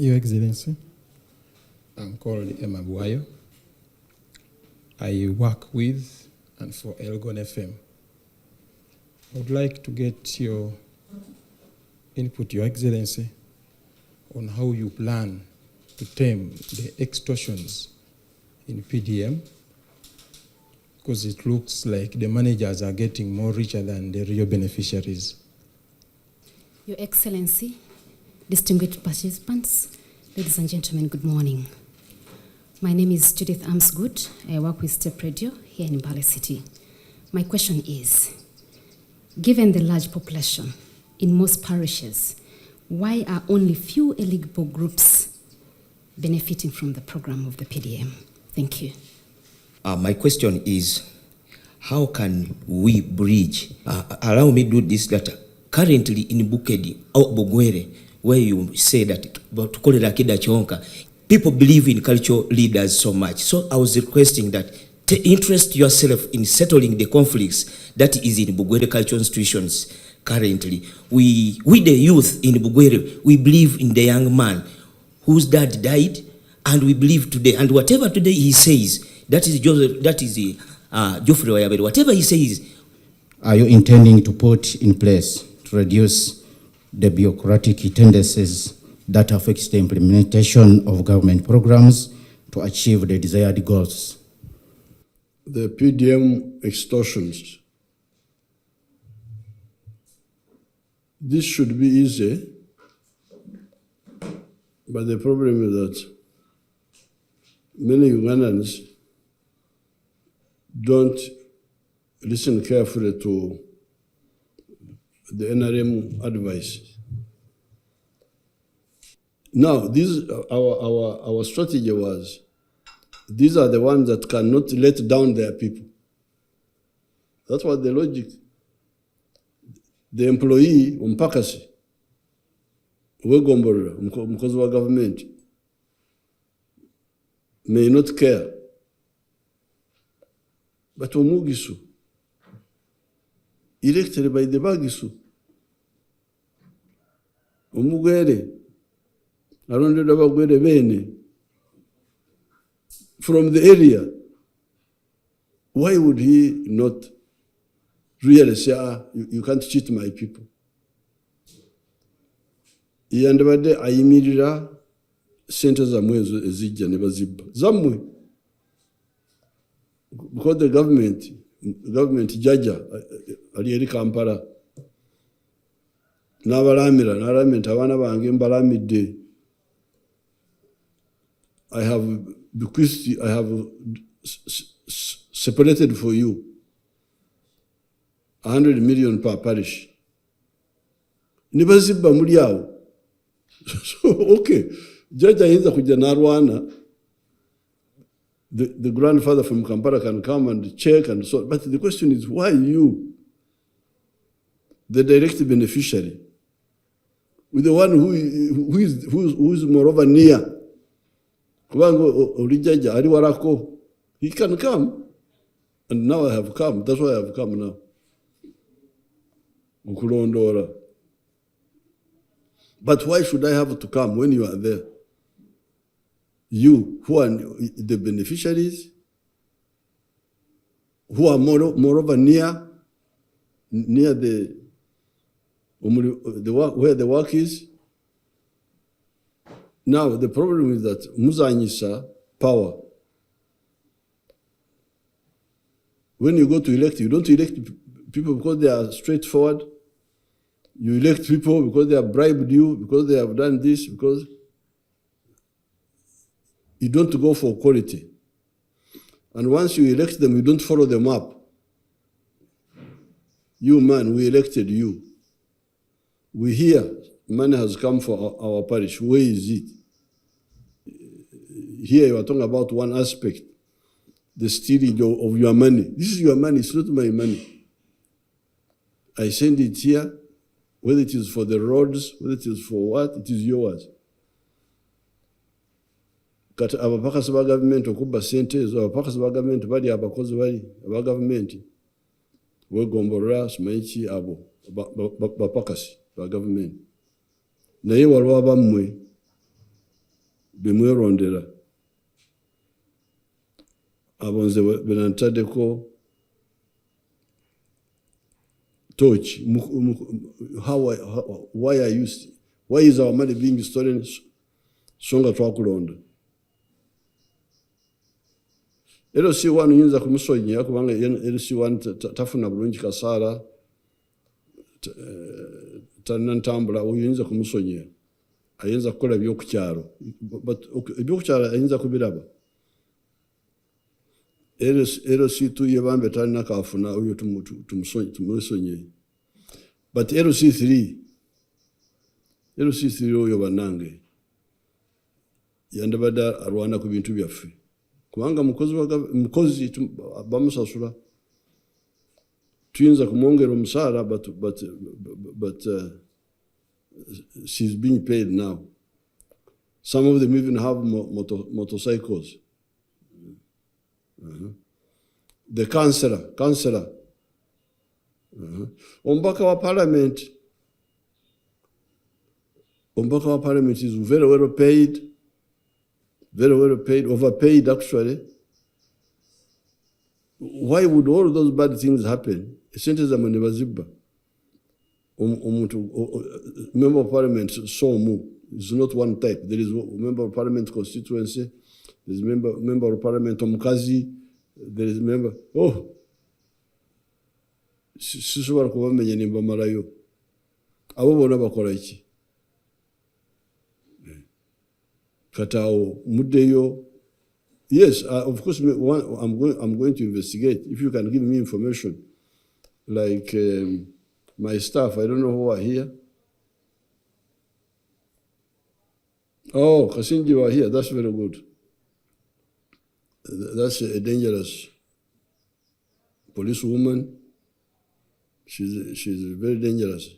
Your Excellency, I'm called Emma Buayo. I work with and for Elgon FM. I would like to get your input, Your Excellency, on how you plan to tame the extortions in PDM, because it looks like the managers are getting more richer than the real beneficiaries. Your Excellency, distinguished participants, ladies and gentlemen, good morning. My name is Judith Amsgood. I work with Step Radio here in Mbale City. My question is, given the large population in most parishes, why are only few eligible groups benefiting from the program of the PDM? Thank you. My question is, how can we bridge? Allow me to do this, that currently in Bukedi or Bogwere, where you say that people believe in cultural leaders so much. So I was requesting that interest yourself in settling the conflicts that is in Bugwere cultural institutions currently. We the youth in Bugwere, we believe in the young man whose dad died, and we believe today, and whatever today he says, that is Geoffrey Wayabere, whatever he says. Are you intending to put in place to reduce the bureaucratic tendencies that affects the implementation of government programs to achieve the desired goals? The PDM extortions. This should be easy, but the problem is that many Ugandans don't listen carefully to the NRM advice. Now, our strategy was, these are the ones that cannot let down their people. That's what the logic. The employee, umpakasi, wegomborera, mukozi wa government, may not care. But omugisu, elected by the bagisu, omugwere, around the bene, from the area, why would he not really say, you can't cheat my people? Yandabade ayimirira sente zamwe ezijja ne bazibba. Zamwe. Because the government jaja ali eri Kampala n'abalamira abaana bange mbalamidde. I have bequeathed, I have separated for you 100 million per parish. Nibazibba muri awo. So, okay. Jaja ayinza kujja n'arwana. The grandfather from Kampala can come and check and so. But the question is, why you, the direct beneficiary, with the one who is moreover near? He can come. And now I have come. That's why I have come now. But why should I have to come when you are there? You, who are the beneficiaries, who are moreover near the where the work is. Now, the problem is that muzanyisa power. When you go to elect, you don't elect people because they are straightforward. You elect people because they have bribed you, because they have done this, because you don't go for quality. And once you elect them, you don't follow them up. You, man, we elected you. We hear money has come for our parish. Where is it? Here you are talking about one aspect, the stealing of your money. This is your money, it's not my money. I send it here, whether it is for the roads, whether it is for what, it is yours. Kati abapakasi ba government okubba sente ezo, abapakasi ba government bali abakozi bali aba government wegomborera simanyi abo bapakasi ba government. Naye waliwo abammwe bemwerondera abo nze benantaddeko torch. Why is our money being stolen? So nga twakulonda. LC1 yinza kumusonyiya kubanga LC1 tafuna bulungi kasaara tanantambula, oyinza kumusonyiya, ayinza kukola ebyokukyalo, ebyokukyalo ayinza kubiraba. LC2 yebambe talina kafuna oyo tumusonyiye, but LC3 oyo bannange yandabadde arwana ku bintu byaffe kubanga mukozi bamusasula, tuyinza kumwongera omusaala, but she's being paid now. Some of them even have motorcycles. The councillor. Ombaka wa parliament is very well paid, overpaid actually. Why would all those bad things happen? Sente za mwe bazibba. Member of parliament sown is not one type. There is member of parliament constituency, there is member of parliament omukazi, there is member. Sisobola kubamenya ne bamalayo. Abo bona bakola iki? Katao muddeyo. Yes, of course, I'm going to investigate. If you can give me information, like my staff, I don't know who are here. Oh, Kasinji were here. That's very good. That's a dangerous policewoman. She's very dangerous.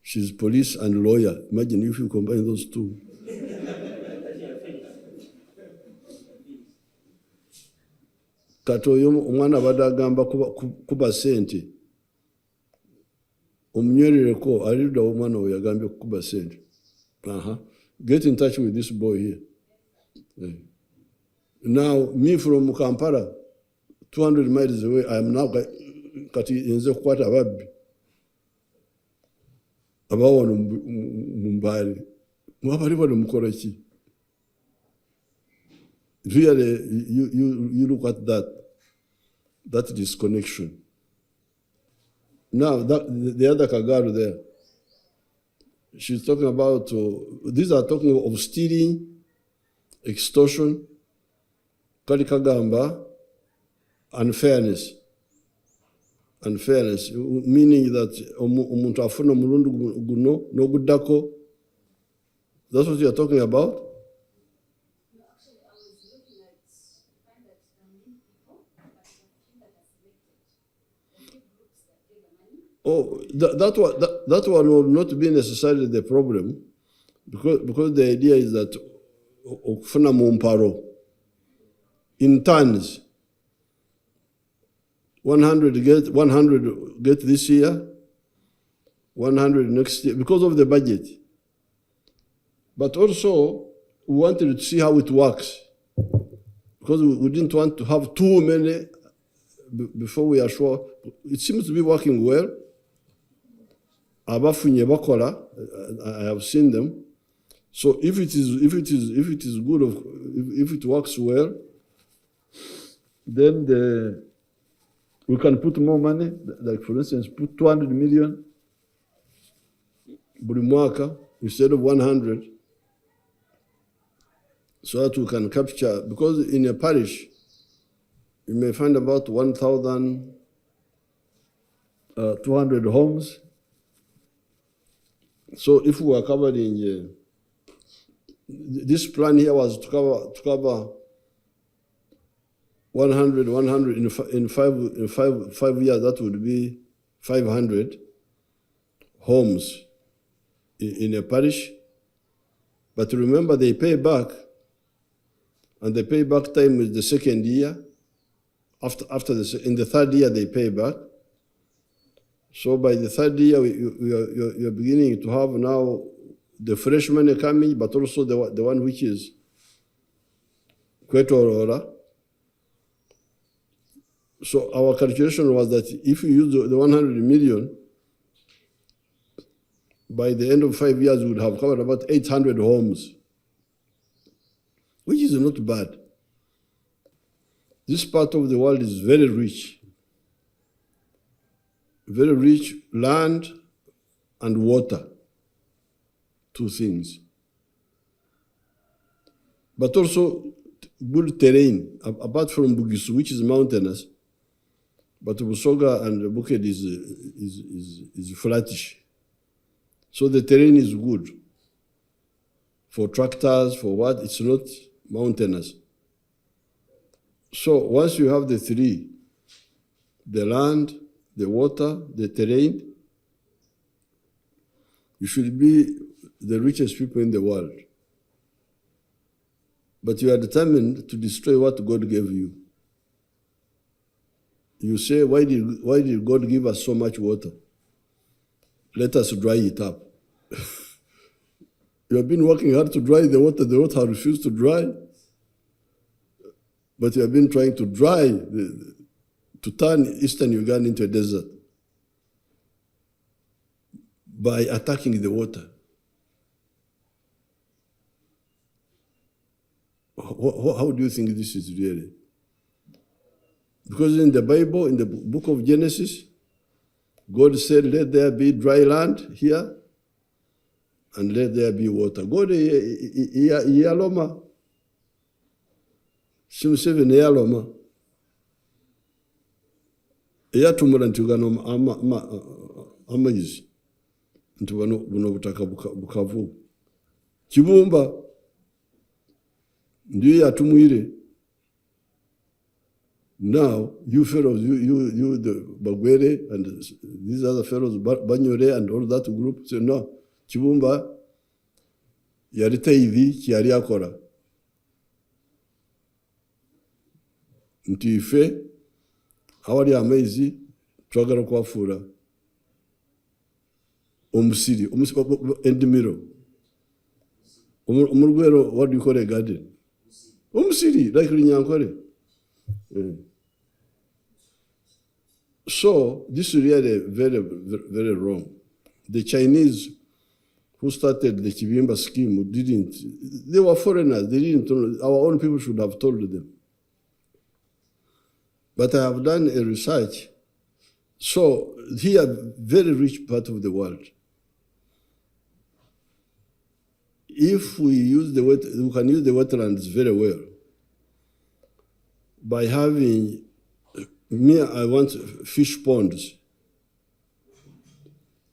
She's police and lawyer. Imagine if you combine those two. Katoyo omwana badagamba kuba sente. Omunywerereko alida omwana oyo yagambye kuba sente. Get in touch with this boy here. Now, me from Kampala, 200 miles away, I am now kati inze kukwata ababbi. Abawono mumbali. Mwabali bano mukola ki? Really, you look at that disconnection. Now, the other Kagaru there, she's talking about, these are talking of stealing, extortion, Kalikagamba, unfairness, meaning that omuntu afuna mulundu guno no gudako. That's what you're talking about? Oh, that one will not be necessarily the problem, because the idea is that okufuna mumparo in tons. 100 get this year, 100 next year, because of the budget. But also, we wanted to see how it works, because we didn't want to have too many before we are sure. It seems to be working well. Abafunye bakola, I have seen them. So if it is good, if it works well, then we can put more money. Like for instance, put 200 million buli mwaka instead of 100, so that we can capture. Because in a parish, you may find about 1,200 homes. So if we are covering, this plan here was to cover 100 in five years. That would be 500 homes in a parish. But remember, they pay back, and the payback time is the second year. In the third year, they pay back. So by the third year, you're beginning to have now the fresh money coming, but also the one which is Kwetorora. So our calculation was that if you use the 100 million, by the end of 5 years, we would have covered about 800 homes, which is not bad. This part of the world is very rich land and water, two things. But also good terrain, apart from Bugisu, which is mountainous, but Busoga and Bukedi is flattish. So the terrain is good for tractors, for what? It's not mountainous. So once you have the three, the land, the water, the terrain, you should be the richest people in the world. But you are determined to destroy what God gave you. You say, why did God give us so much water? Let us dry it up. You have been working hard to dry the water has refused to dry. But you have been trying to to turn eastern Uganda into a desert by attacking the water. How do you think this is really? Because in the Bible, in the book of Genesis, God said, let there be dry land here, and let there be water. God, Yaloma. Museveni Yaloma. Yatumula ntugano amaizi. Ntubano buno butaka bukavu. Kibumba. Ndiyo yatumwire. Now, you fellows, you the Bagwere and these other fellows, Banyore and all that group, say, no, Chibumba, yarite hivi, kiari akora. Ntife, awari amezi, twagara kwafura. Omusiri, endimiro. Umurugwero, what do you call a garden? Omusiri, like Rinyankore. So this is really very, very wrong. The Chinese who started the Chibimba scheme they were foreigners, they didn't know, our own people should have told them. But I have done a research. So here, very rich part of the world. If we can use the wetlands very well by having, I want fish ponds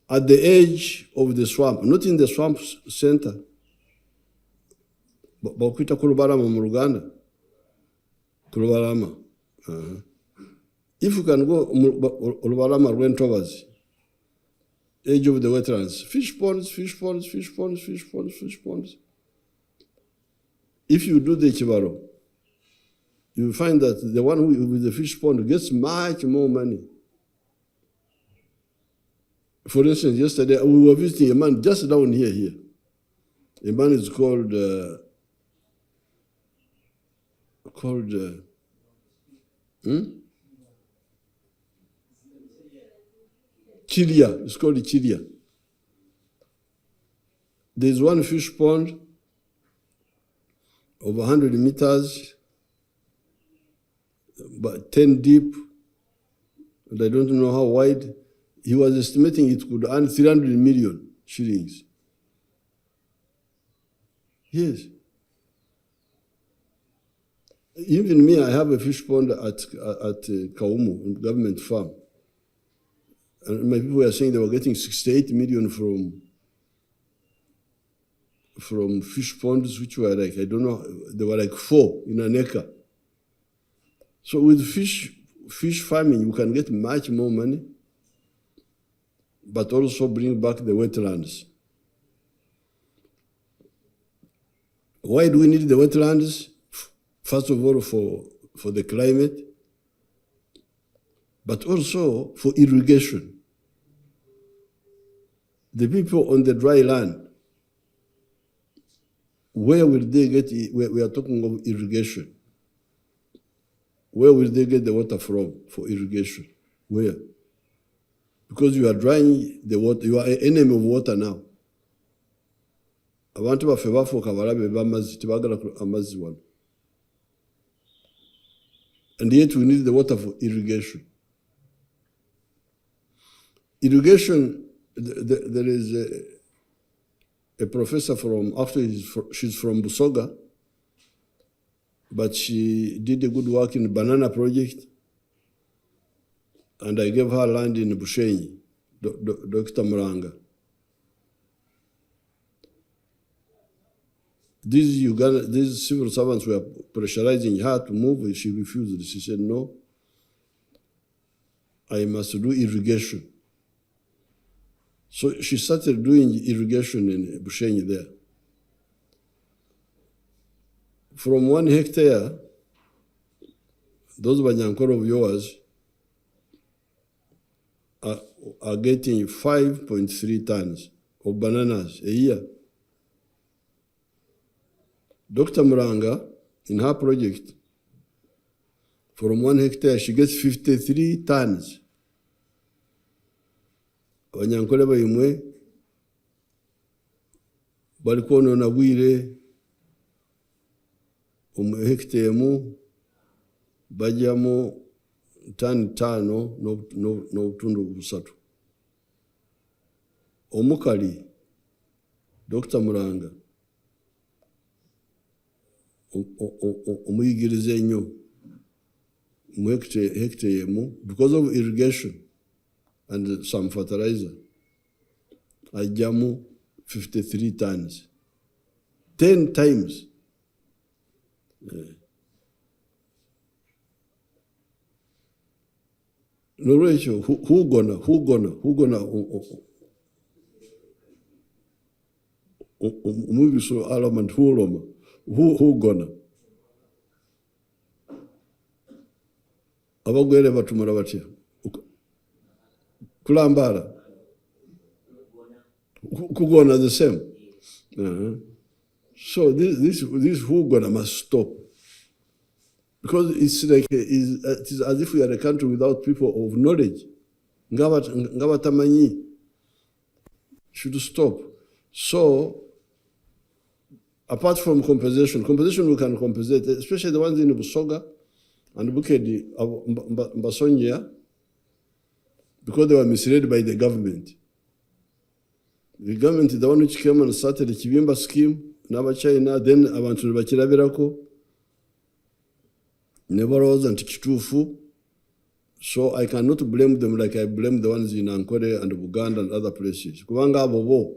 at the edge of the swamp, not in the swamp center. Bakwita Kulubalama mu Luganda. Kulubalama. If you can go Kulubalama Rwentovers, edge of the wetlands, fish ponds. If you do the Chibaro, you will find that the one who with the fish pond gets much more money. For instance, yesterday we were visiting a man just down here. A man is called Kirya. It's called Kirya. There's one fish pond of 100 meters, but 10 deep, and I don't know how wide. He was estimating it could earn 300 million shillings. Yes. Even me, I have a fish pond at Kaumu, government farm. And my people were saying they were getting 68 million from fish ponds, which were like, I don't know, they were like 4 in an acre. So with fish farming, you can get much more money, but also bring back the wetlands. Why do we need the wetlands? First of all, for the climate, but also for irrigation. The people on the dry land, where will they get? We are talking of irrigation. where will they get the water from for irrigation? Where? Because you are drying the water, you are an enemy of water now. Abantu baffe bafuuka balabe b'amazzi tebagala amazzi wano. And yet we need the water for irrigation. Irrigation, there is a professor from, actually she's from Busoga, but she did a good work in the banana project, and I gave her land in Bushenyi, Dr. Muranga. These civil servants were pressurizing her to move. She refused. She said, no, I must do irrigation. So she started doing irrigation in Bushenyi there. From 1 hectare, those Banyankoro of yours are getting 5.3 tons of bananas a year. Dr. Muranga, in her project, from 1 hectare, she gets 53 tons. Abanyankole bayimwe bali kwonona bwire hectare mu bajyamu tani 5 n'obutundu 3. Omukali Dr. Muranga omuyigiriza ennyo mu hectare mu, because of irrigation and some fertilizer, ajjamu 53 tons, 10 times. Nolwekyo who gonna omubiso alama ntuloma who gonna abagwere batumara batya kulambala kugona the same. So this who gonna must stop, because it's like it is as if we are a country without people of knowledge. Ngabatamanyi should stop. So apart from compensation we can compensate, especially the ones in Busoga and Bukedi, Mbasonja, because they were misled by the government. The government is the one which came and started the Kibimba scheme, China, then abantu bakirabirako, never was anti-kitufu. So I cannot blame them like I blame the ones in Ankole and Buganda and other places. Kubanga abo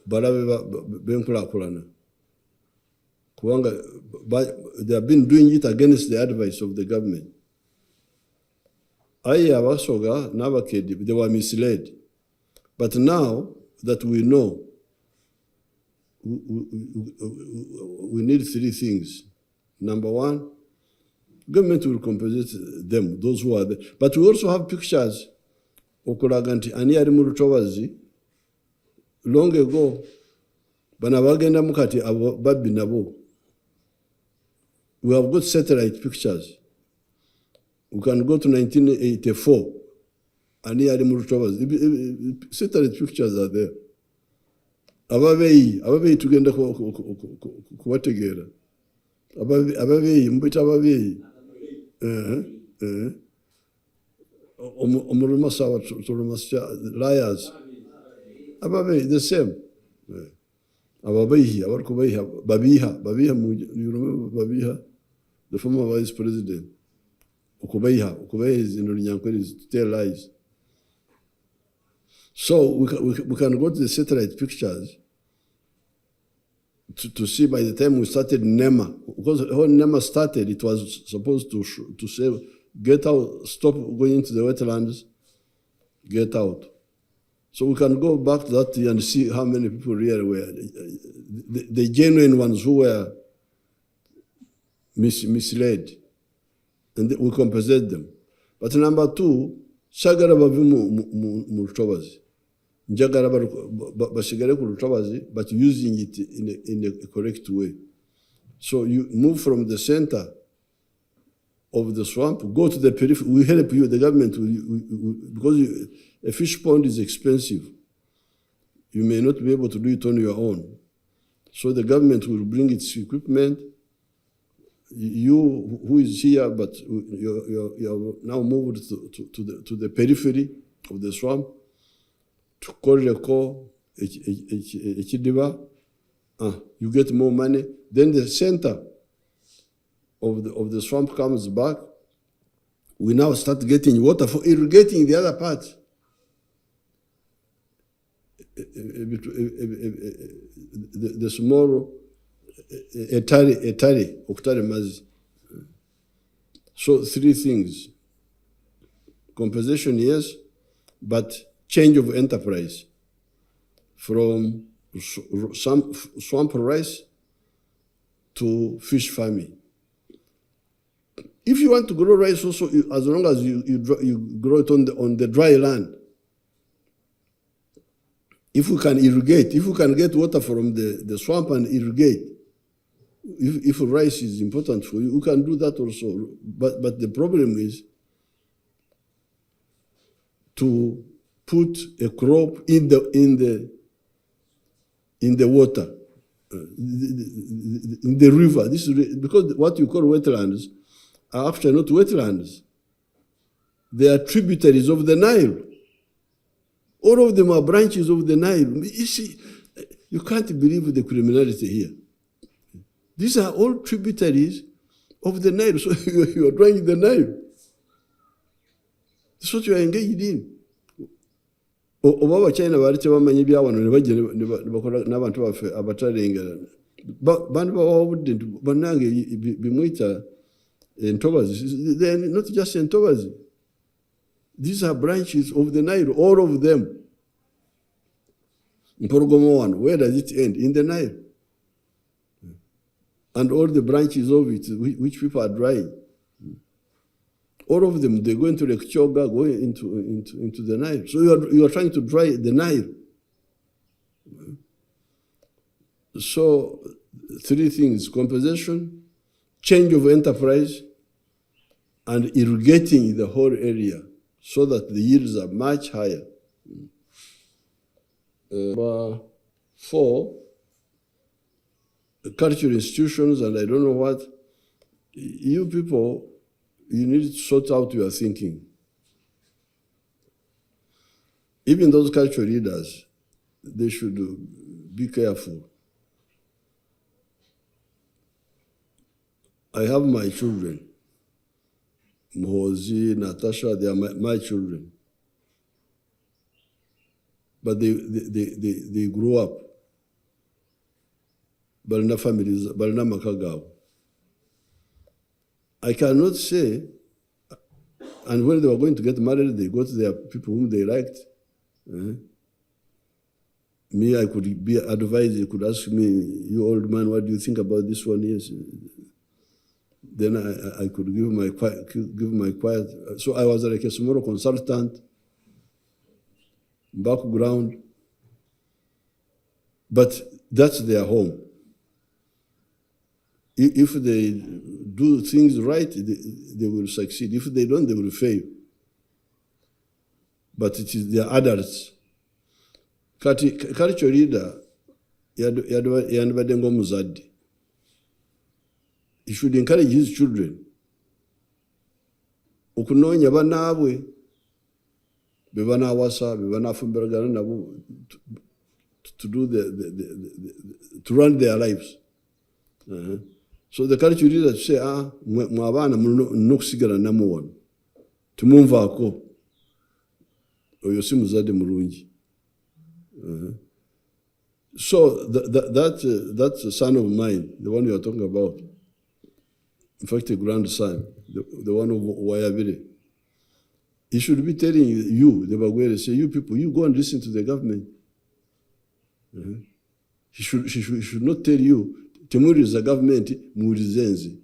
balabe benkulakulana. Kubanga they have been doing it against the advice of the government. Abasoga n'abakedi, they were misled. But now that we know, we need 3 things. Number 1, government will compensate them, those who are there. But we also have pictures. Okulaganti ani ari mu lutobazi long ago. Bana bagenda mukati babbi nabo. We have got satellite pictures. We can go to 1984. Ani ari mu lutobazi. Satellite pictures are there. Ababeyi tugenda kubategeera. Ababeyi mbita ababeyi. Liars. Ababeyi, the same. Ababeyi, Babiha, you remember Babiha, the former vice president. Ukubeyiha is in Runyankore, is to tell lies. So we can go to the satellite pictures to see by the time we started NEMA. Because when NEMA started, it was supposed to say, get out, stop going into the wetlands, get out. So we can go back to that and see how many people really were, the genuine ones who were misled, and we compensate them. But number 2, shagara bavi mu lutobazi. Njagara basigare ku lutobazi, but using it in a correct way. So you move from the center of the swamp, go to the periphery. We help you, the government, because a fish pond is expensive. You may not be able to do it on your own. So the government will bring its equipment. You who is here, but you're now moved to the periphery of the swamp, to Koreko, Echidiba, you get more money. Then the center of the swamp comes back. We now start getting water for irrigating the other part. The small Oktare Mazi. So 3 things. Compensation, yes, but change of enterprise from swamp rice to fish farming. If you want to grow rice also, as long as you grow it on the dry land, if we can irrigate, if we can get water from the swamp and irrigate, if rice is important for you, we can do that also. But the problem is to put a crop in the water, in the river. This is because what you call wetlands are actually not wetlands. They are tributaries of the Nile. All of them are branches of the Nile. You see, you can't believe the criminality here. These are all tributaries of the Nile. So you are drawing the Nile. That's what you are engaged in. Oba China barite bamanye byabano ne bagene bakora nabantu bafe abatarengera. Bandi bawudde banange bimwita entobazi. They are not just entobazi. These are branches of the Nile, all of them. Mporogomo one, where does it end? In the Nile. And all the branches of it, which people are drying. All of them, they go into Lake Choga, go into the Nile. So you are trying to dry the Nile. So 3 things: compensation, change of enterprise, and irrigating the whole area so that the yields are much higher. 4, cultural institutions, and I don't know what. You people, you need to sort out your thinking. Even those cultural leaders, they should be careful. I have my children. Mohozi, Natasha, they are my children. But they grew up. Balna families, Balna Makagao. I cannot say, and when they were going to get married, they got their people whom they liked. Me, I could be advised, they could ask me, you old man, what do you think about this one? Yes. Then I could give my quiet. So I was like a small consultant, background, but that's their home. If they do things right, they will succeed. If they don't, they will fail. But it is their adults. Culture leader, Yanbadengo Muzadi. He should encourage his children. Ukunonya banabwe, bebana wasa, bebana fumberagana nabu, to do to run their lives. So the culture leaders say, mwabana munokusigala namuwano. Tumumvaako. Oyo si muzade mulungi. So that's a son of mine, the one you are talking about. In fact, a grandson, the one of Wayabire. He should be telling you, the Bagwere, say, you people, you go and listen to the government. He should not tell you, Temuri the government, Murizenzi.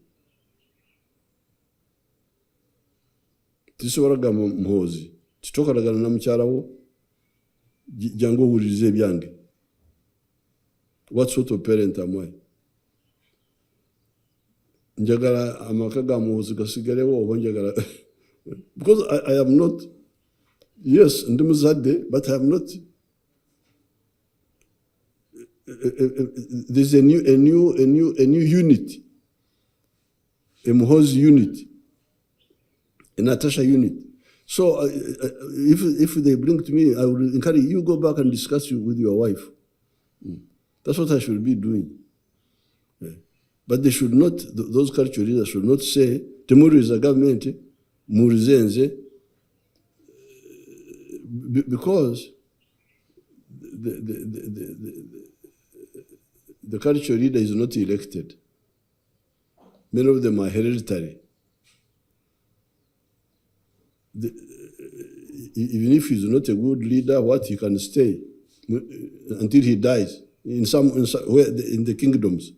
Tiswaraga Mhozi. Titokaraga na mcharawo, jango urize byange. What sort of parent am I? njagala amaka ga muhozi gasigarewo oba njagala because I am not, yes, ndi muzadde, but I am not. There's a new unit, a Muhozi unit, a Natasha unit. So if they bring to me, I will encourage you, go back and discuss with your wife. That's what I should be doing. But they should not, those cultural leaders should not say, Temuru is a government, Murizenze, because the cultural leader is not elected. Many of them are hereditary. Even if he's not a good leader, he can stay until he dies in the kingdoms,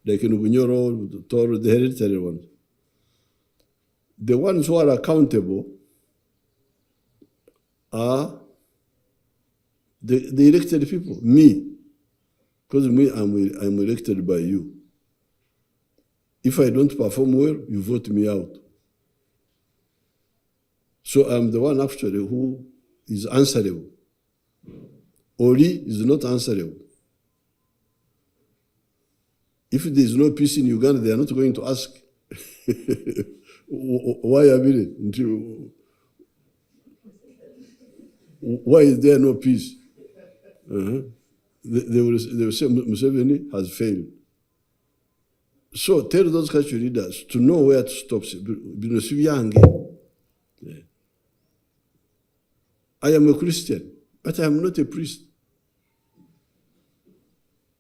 like in Bunyoro, Toro, the hereditary ones. The ones who are accountable are the elected people, me. Because me, I'm elected by you. If I don't perform well, you vote me out. So I'm the one actually who is answerable. Ori is not answerable. If there is no peace in Uganda, they are not going to ask, why is there no peace? They will say Museveni has failed. So tell those cultural leaders to know where to stop. I am a Christian, but I am not a priest.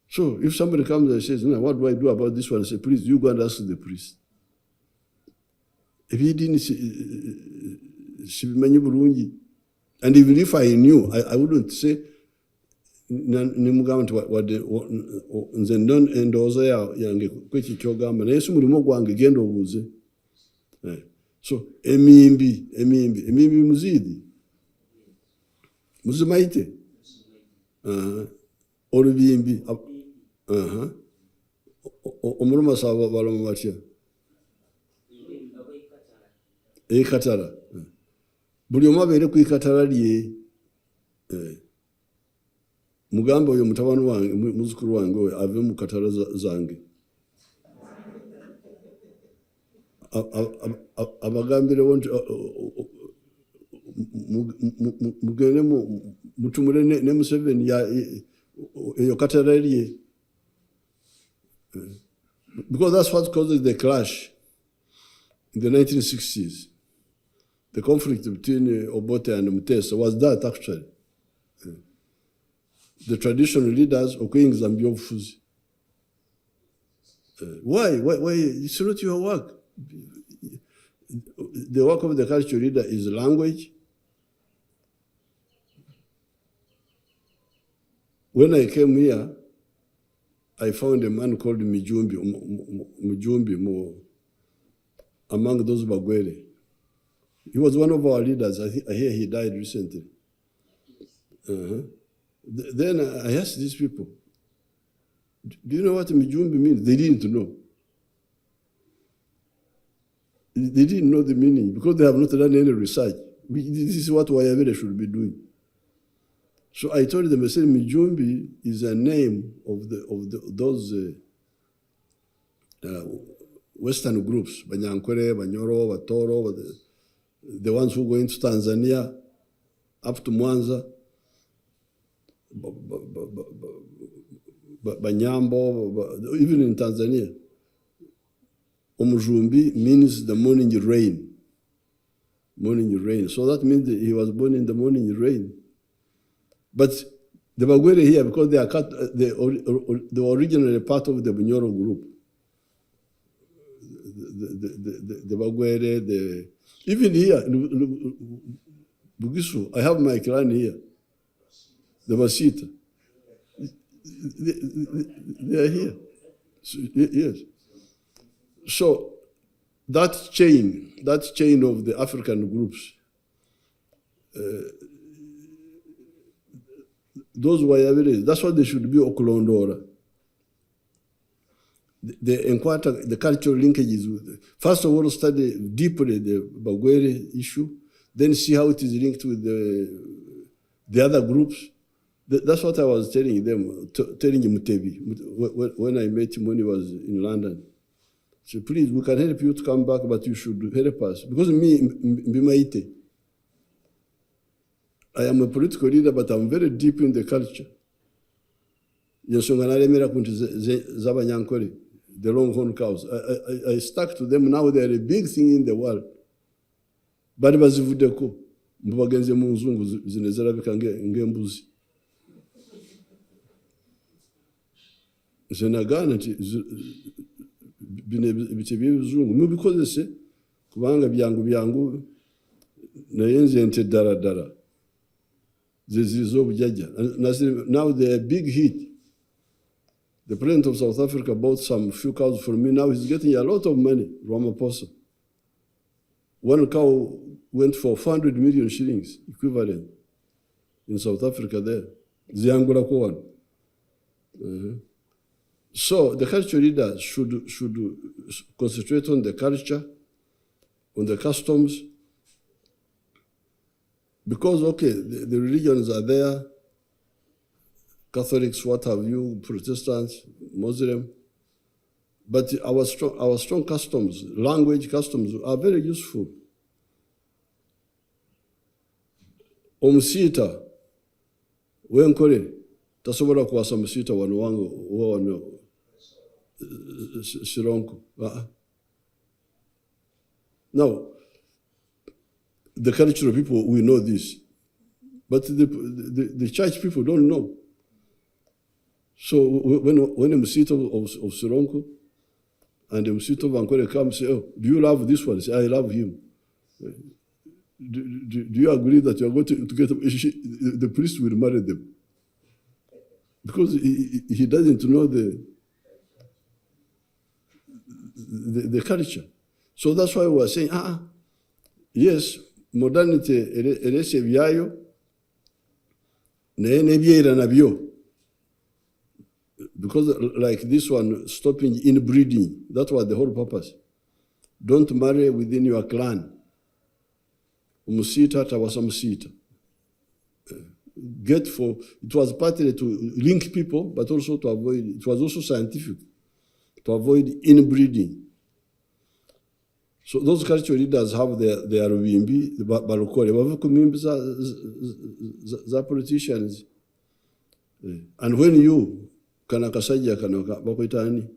So if somebody comes and says, no, what do I do about this one? I say, please, you go and ask the priest. If he didn't, and even if I knew, I wouldn't say, nze ndowooza yange kweki kyogamba naye si mulimu gwange genda obuuze. So emimbi muzimaite olubimbi omuluma saba baloma batya ekatala buli omu abeere ku ikatala lye. Mugambe oyo mutabani wange muzukuru wange oyo ave mu katala zange abagambirewo nti mugende mutumule ne Museveni eyo katala lye, because that's what causes the clash in the 1960s. The conflict between Obote and Mutesa was that actually. The traditional leaders Okwing Zambiofuzi. Why? It's not your work. The work of the cultural leader is language. When I came here, I found a man called Mujumbi among those Bagwere. He was one of our leaders. I hear he died recently. Then I asked these people, do you know what Mijumbi means? They didn't know. They didn't know the meaning because they have not done any research. This is what Wayavere should be doing. So I told them, I said, Mijumbi is a name of those Western groups, Banyankore, Banyoro, Batoro, the ones who go into Tanzania, up to Mwanza, Banyambo, even in Tanzania. Omujumbi means the morning rain. Morning rain. So that means that he was born in the morning rain. But the Bagwere here, because they were originally part of the Bunyoro group. The Bagwere, even here, Bugisu, I have my clan here. The Basita. They are here. So, yes. So that chain of the African groups, those Wayavere, that's what they should be Okulondora. they encounter the cultural linkages. First of all, study deeply the Bagwere issue, then see how it is linked with the other groups. That's what I was telling them, telling Mutebi when I met him when he was in London. So please, we can help you to come back, but you should help us. Because me, Mbimaite, I am a political leader, but I'm very deep in the culture. The longhorn cows. I stuck to them. Now they are a big thing in the world. Bari bazivudeko mubagenze mu nzungu zinezerabika ngembuzi. Zenagana nti bice by'ibizungu mubikozese kubanga byangu nayenze nte dara zizo bujajja. Now they are big hit. The president of South Africa bought some few cows from me. Now he's getting a lot of money, Ramaphosa. One cow went for 400 million shillings equivalent in South Africa there. Ziangula Kowan. So the culture leaders should concentrate on the culture, on the customs, because, okay, the religions are there, Catholics, what have you, Protestants, Muslim, but our strong customs, language customs are very useful. Omusita, wenkole, tasobola kuwasa musita wano wano Sironko. Now, the cultural people, we know this, but the church people don't know. So when a Musito of Sironko and the Musito of Ankole come and say, oh, do you love this one? I say, I love him. Do you agree that you are going to get the priest will marry them? Because he doesn't know the culture. So that's why we are saying, yes, modernity erese byayo naye nebyeira nabyo. Because like this one, stopping inbreeding, that was the whole purpose. Don't marry within your clan. Umusita tawasa musita. It was partly to link people, but also to avoid, it was also scientific, to avoid inbreeding. So those cultural leaders have their wimbi, the balokole, wavumbi za politicians. And when you, kana kasajja kano bakwita ani?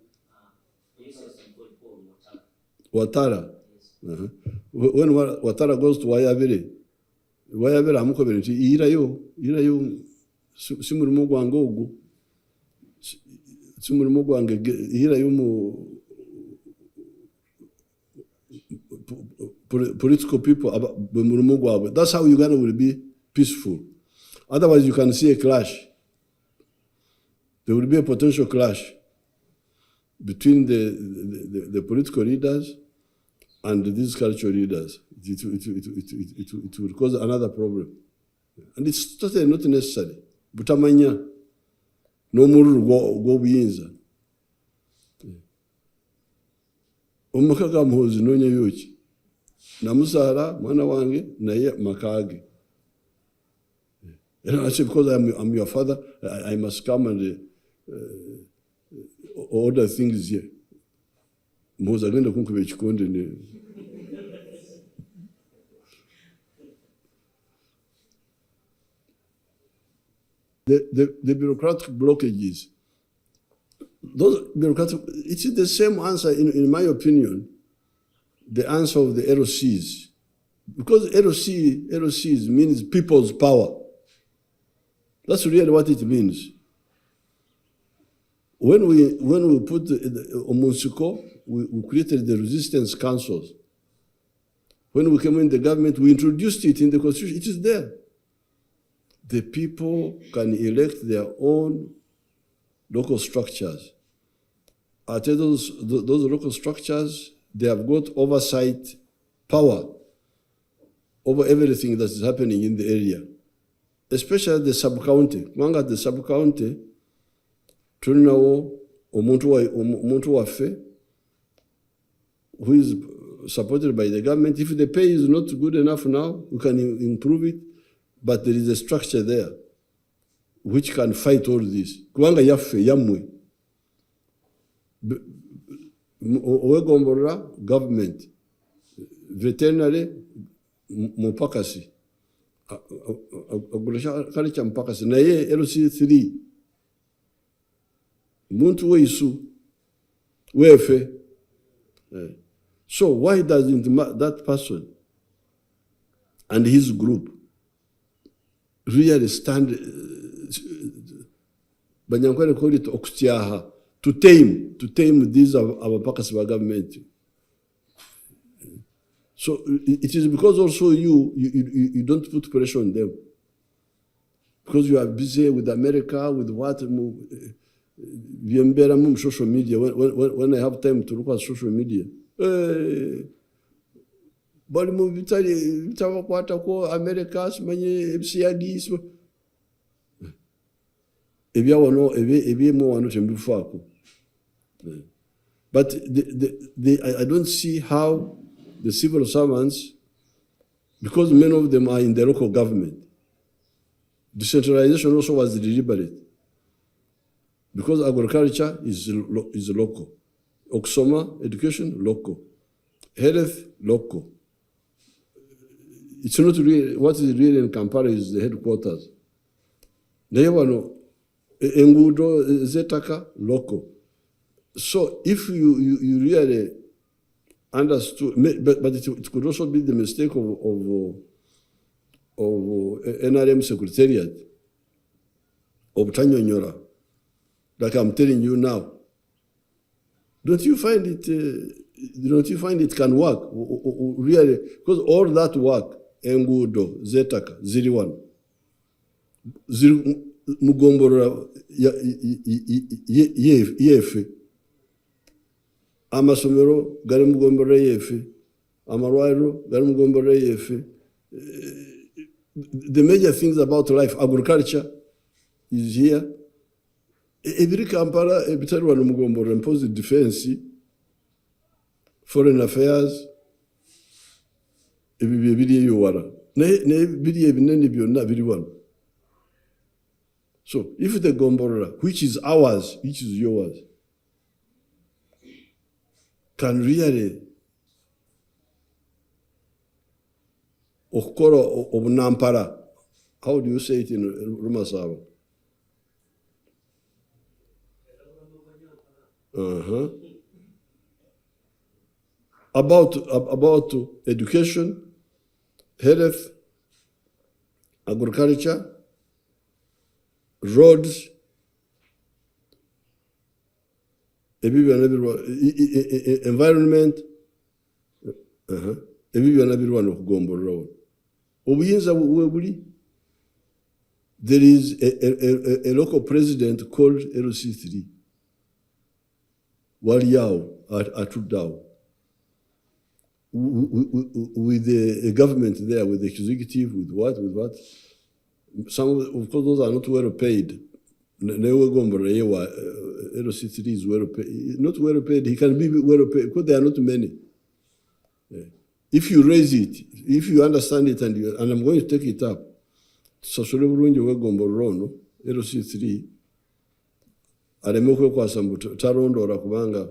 Watara. When Watara goes to Wayabere amukobere nti irayo simulimo gwange ogwo simulimo gwange irayo mu political people mulimo gwabwe. That's how Uganda will be peaceful. Otherwise you can see a clash. There will be a potential clash between the political leaders and these cultural leaders. It will cause another problem. And it's totally not necessary. Butamanya, no more go biyinza. Omukaka muhozi nonya yoki. Namusara, mwana wange, naye makage. And I say, because I'm your father, I must come and order things here. Muhozi agenda kunkuba ekikonde ne. The bureaucratic blockages, those bureaucratic, it's the same answer, in my opinion, the answer of the LOCs. Because LOCs means people's power. That's really what it means. When we put Omonsuko, we created the resistance councils. When we came in the government, we introduced it in the constitution. It is there. The people can elect their own local structures. At those local structures, they have got oversight power over everything that is happening in the area, especially the sub-county. Among the sub-county, tulinawo omuntu waffe who is supported by the government. If the pay is not good enough now, we can improve it, but there is a structure there which can fight all this. Kubanga yaffe yamwe owegomborera government, veterinary mupakasi kale kya mupakasi naye LC3 muntu weisu wefe. So why doesn't that person and his group really stand, Banyankwere call it okutyaha, to tame these our Pakistan government? So it is because also you don't put pressure on them, because you are busy with America, with what social media. When I have time to look at social media, bali mu bitabakwata ko America simanye ebisiagi ebya wano ebyemu wano tembifaako. But I don't see how the civil servants, because many of them are in the local government, decentralization also was deliberate, because agriculture is local, Oksoma, education, local, health, local. It's not really, what is really in Kampala is the headquarters. Engudo, Zetaka, local. So if you really understood, but it could also be the mistake of NRM Secretariat, of Tanyonyora, like I'm telling you now. Don't you find it can work? Really? Because all that work, Engudo, Zetaka, Ziriwan, Mugombora, Yefe, Amasomero, Garimugombora Yefe, Amarwairo, Garimugombora Yefe. The major things about life, agriculture is here. Every Kampala, every time one Mugombora impose defense, foreign affairs, so if the Gombora, which is ours, which is yours, can really okoro obunampara, how do you say it in Rumasaba? About education, health, agriculture, roads, environment, everyone of Gombo Road. There is a local president called LC3, Waliao Atudao, with the government there, with the executive, with what? Some of course those are not well paid. LC3 is well paid. Not well paid. He can be well paid because there are not many. If you raise it, if you understand it, and I'm going to take it up, LC3 alemekwe kwa sambu tarondora kubanga